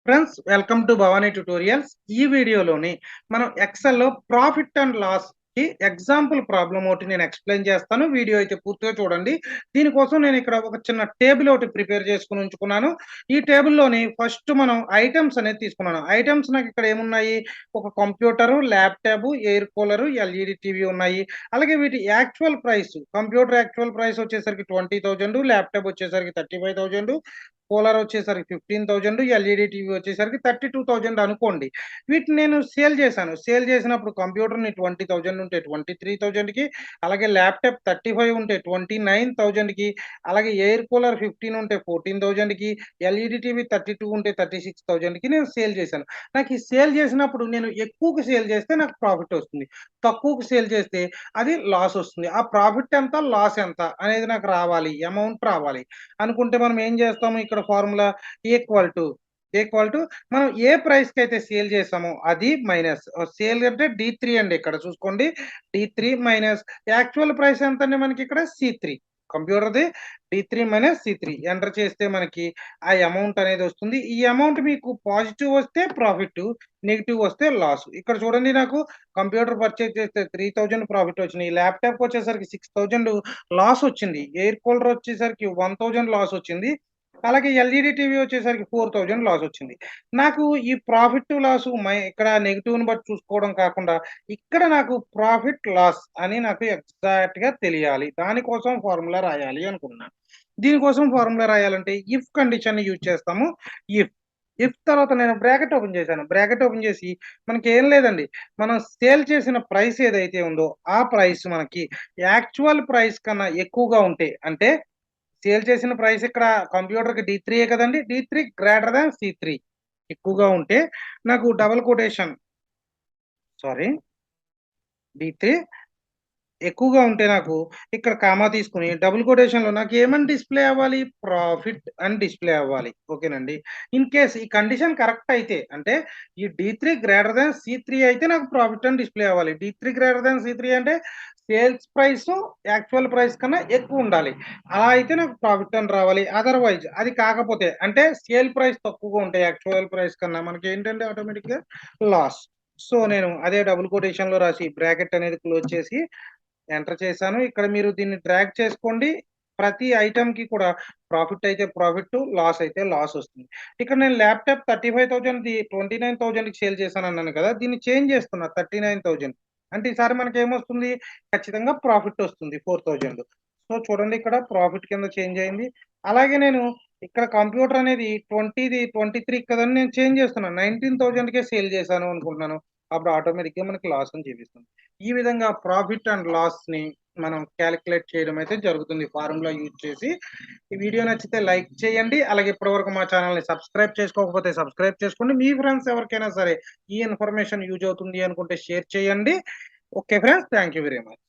Friends, welcome to Bhavani tutorials. ఈ వీడియోలోని మనం ఎక్సెల్‌లో ప్రాఫిట్ అండ్ లాస్‌కి ఎగ్జాంపుల్ ప్రాబ్లమ్ ఒకటి నేను ఎక్స్‌ప్లెయిన్ చేస్తాను. వీడియో అయితే పూర్తిగా చూడండి. దీనికోసం నేను ఇక్కడ ఒక చిన్న టేబుల్ ఒకటి ప్రిపేర్ చేసుకొని ఉంచుకున్నాను. ఈ టేబుల్‌లోని ఫస్ట్ మనం ఐటెమ్స్ అనేది తీసుకున్నాను. ఐటెమ్స్ నాకు ఇక్కడ ఏమున్నాయి? ఒక computer, laptop, air cooler, LED TV ఉన్నాయి. అలాగే వీటి actual price, computer actual price వచ్చేసరికి 20,000, ల్యాప్‌టాప్ వచ్చేసరికి 35,000, కూలర్ వచ్చేసరికి 15,000, ఎల్ఈడీ టీవీ వచ్చేసరికి 32,000 అనుకోండి. వీటిని నేను సేల్ చేశాను. సేల్ చేసినప్పుడు కంప్యూటర్‌ని 20,000 ఉంటే 23,000కి, అలాగే ల్యాప్‌టాప్ 35 ఉంటే 29,000కి, అలాగే ఎయిర్ కూలర్ 15 ఉంటే 14,000కి, ఎల్ఈడీ టీవీ 32 ఉంటే 36,000కి నేను సేల్ చేశాను. నాకు ఈ సేల్ చేసినప్పుడు నేను ఎక్కువకి సేల్ చేస్తే నాకు ప్రాఫిట్ వస్తుంది. తక్కువకి సేల్ చేస్తే అది లాస్ వస్తుంది. ఆ ప్రాఫిట్ ఎంత? లాస్ ఎంత? అనేది నాకు రావాలి. అమౌంట్ రావాలి. అనుకుంటే మనం ఏం చేస్తాము? ఇక్కడ ఫార్ములా ఈక్వల్ టు మనం ఏ ప్రైస్‌కైతే సేల్ చేసామో అది మైనస్ సేల్ అంటే డి3 అండి, ఇక్కడ చూసుకోండి. డి3 మైనస్ యాక్చువల్ ప్రైస్ ఎంతండి మనకిక్కడ? సి3. కంప్యూటర్‌ది డి3 మైనస్ సి3 ఎంటర్ చేస్తే మనకి ఆ అమౌంట్ అనేది వస్తుంది. ఈ అమౌంట్ మీకు పాజిటివ్ వస్తే ప్రాఫిట్, నెగెటివ్ వస్తే లాస్. ఇక్కడ చూడండి, నాకు కంప్యూటర్ పర్చేజ్ చేస్తే 3,000 ప్రాఫిట్ వచ్చినాయి. ల్యాప్‌టాప్ వచ్చేసరికి 6,000 లాస్ వచ్చింది. ఎయిర్ కూలర్ వచ్చేసరికి 1,000 లాస్ వచ్చింది. అలాగే ఎల్ఈడీ టీవీ వచ్చేసరికి 4,000 లాస్ వచ్చింది. నాకు ఈ ప్రాఫిట్, లాసు ఇక్కడ నెగెటివ్‌ని బట్టి చూసుకోవడం కాకుండా, ఇక్కడ నాకు ప్రాఫిట్, లాస్ అని నాకు ఎగ్జాక్ట్‌గా తెలియాలి. దానికోసం ఫార్ములా రాయాలి అనుకున్నాను. దీనికోసం ఫార్ములా రాయాలంటే ఇఫ్ కండిషన్‌ని యూజ్ చేస్తాము. ఇఫ్ తర్వాత నేను బ్రాకెట్ ఓపెన్ చేశాను. బ్రాకెట్ ఓపెన్ చేసి మనకేం లేదండి. మనం సేల్ చేసిన ప్రైస్ ఏదైతే ఉందో ఆ ప్రైస్ మనకి యాక్చువల్ ప్రైస్ కన్నా ఎక్కువగా ఉంటే, అంటే సేల్ చేసిన ప్రైస్ ఇక్కడ కంప్యూటర్‌కి డి3 కదండీ! డి3 గ్రేటర్ థాన్ సి3 ఎక్కువగా ఉంటే నాకు డబుల్ కొటేషన్ సారీ డి3 ఎక్కువగా ఉంటే నాకు ఇక్కడ కామా తీసుకొని డబుల్ కొటేషన్‌లో నాకేమని డిస్‌ప్లే అవ్వాలి? ప్రాఫిట్ అని డిస్‌ప్లే అవ్వాలి. ఓకేనండి. ఇన్ కేస్ ఈ కండిషన్ కరెక్ట్ అయితే, అంటే ఈ డి3 గ్రేటర్ థాన్ సి3 అయితే నాకు ప్రాఫిట్ అని డిస్‌ప్లే అవ్వాలి. డి3 గ్రేటర్ థాన్ సి3 అంటే సేల్స్ ప్రైసు యాక్చువల్ ప్రైస్ కన్నా ఎక్కువుండాలి. అలా అయితే నాకు ప్రాఫిట్ అని రావాలి. అదర్‌వైజ్ అది కాకపోతే, అంటే సేల్ ప్రైస్ తక్కువగా ఉంటే యాక్చువల్ ప్రైస్ కన్నా మనకేంటంటే ఆటోమేటిక్‌గా లాస్. సో, నేను అదే డబుల్ కొటేషన్‌లో రాసి బ్రాకెట్ అనేది క్లోజ్ చేసి ఎంటర్ చేశాను. ఇక్కడ మీరు దీన్ని డ్రాగ్ చేసుకోండి. ప్రతి ఐటెమ్‌కి కూడా ప్రాఫిట్ అయితే ప్రాఫిట్, లాస్ అయితే లాస్ వస్తుంది. ఇక్కడ నేను ల్యాప్‌టాప్ 35,000ది 29,000కి సేల్ చేశానన్నాను కదా! దీన్ని చేంజ్ చేస్తున్నా 39,000. అంటే ఈసారి మనకేమొస్తుంది? ఖచ్చితంగా ప్రాఫిట్ వస్తుంది 4,000. సో, చూడండి, ఇక్కడ ప్రాఫిట్ కింద చేంజ్ అయింది. అలాగే నేను ఇక్కడ కంప్యూటర్ అనేది 23 కదండీ నేను చేంజ్ చేస్తున్నాను. 19,000కే సేల్ చేశాను అనుకుంటున్నాను. అప్పుడు ఆటోమేటిక్‌గా మనకి లాస్ అని చూపిస్తుంది. ఈ విధంగా ప్రాఫిట్ అండ్ లాస్‌ని మనం కాలిక్యులేట్ చేయడం అయితే జరుగుతుంది ఫార్ములా యూజ్ చేసి. ఈ వీడియో నచ్చితే లైక్ చేయండి. అలాగే ఇప్పటివరకు మా ఛానెల్‌ని సబ్స్క్రైబ్ చేసుకోకపోతే సబ్స్క్రైబ్ చేసుకోండి. మీ ఫ్రెండ్స్ ఎవరికైనా సరే ఈ ఇన్ఫర్మేషన్ యూజ్ అవుతుంది అనుకుంటే షేర్ చేయండి. Okay friends. Thank you very much.